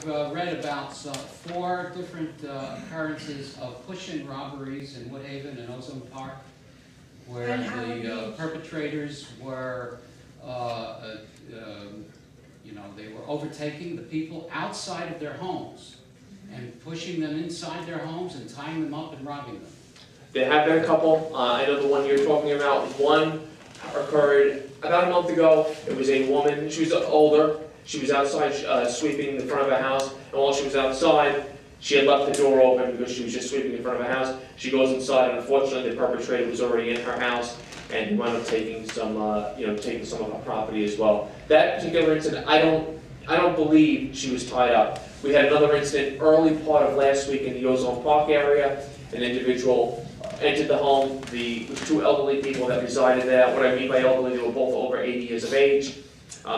I've read about 4 different occurrences of push-in robberies in Woodhaven and Ozone Park, where the perpetrators were, they were overtaking the people outside of their homes and pushing them inside their homes and tying them up and robbing them. There have been a couple. I know the one you're talking about. One occurred about a month ago. It was a woman. She was older. She was outside sweeping the front of a house, and while she was outside, she had left the door open because she was just sweeping in front of a house. She goes inside, and unfortunately, the perpetrator was already in her house, and he wound up taking some, taking some of her property as well. That particular incident, I don't believe she was tied up. We had another incident early part of last week in the Ozone Park area. An individual entered the home. The 2 elderly people that resided there. What I mean by elderly, they were both over 80 years of age.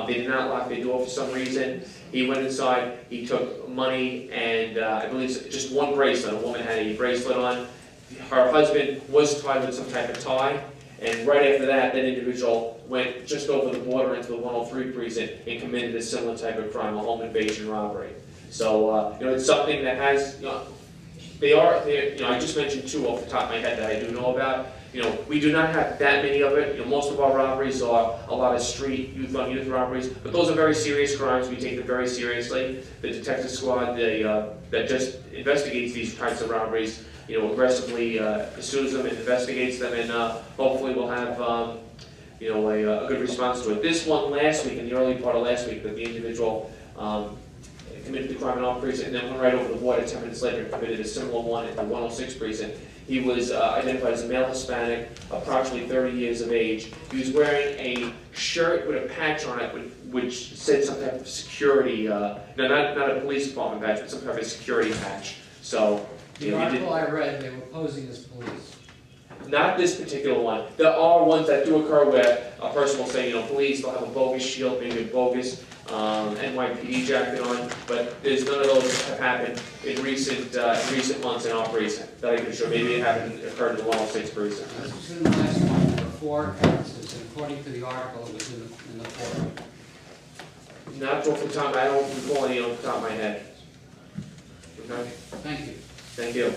They did not lock their door for some reason. He went inside, he took money, and I believe just one bracelet. A woman had a bracelet on. Her husband was tied with some type of tie, and right after that, that individual went just over the border into the 103 precinct and committed a similar type of crime, a home invasion robbery. So, it's something that has, I just mentioned 2 off the top of my head that I do know about. We do not have that many of it. Most of our robberies are a lot of street youth-on-youth robberies, but those are very serious crimes. We take them very seriously. The detective squad that just investigates these types of robberies, aggressively pursues them and investigates them, and hopefully we'll have a good response to it. This one last week, in the early part of last week, that the individual committed the crime in our precinct, and then went right over the border 10 minutes later and committed a similar one in the 106 precinct. He was identified as a male Hispanic, approximately 30 years of age. He was wearing a shirt with a patch on it which said some type of security, not a police department badge, but some type of security patch. So, the article I read, they were posing as police. Not this particular one. There are ones that do occur where a person will say, police, they'll have a bogus shield, maybe a bogus NYPD jacket on, but there's none of those that have happened in recent months in our precinct that I can show. Maybe it occurred in the 106 precinct. This was in the last month. There were 4 occurrences, and according to the article, it was in the 4. Not off the top. I don't recall any off the top of my head. Okay. Thank you. Thank you.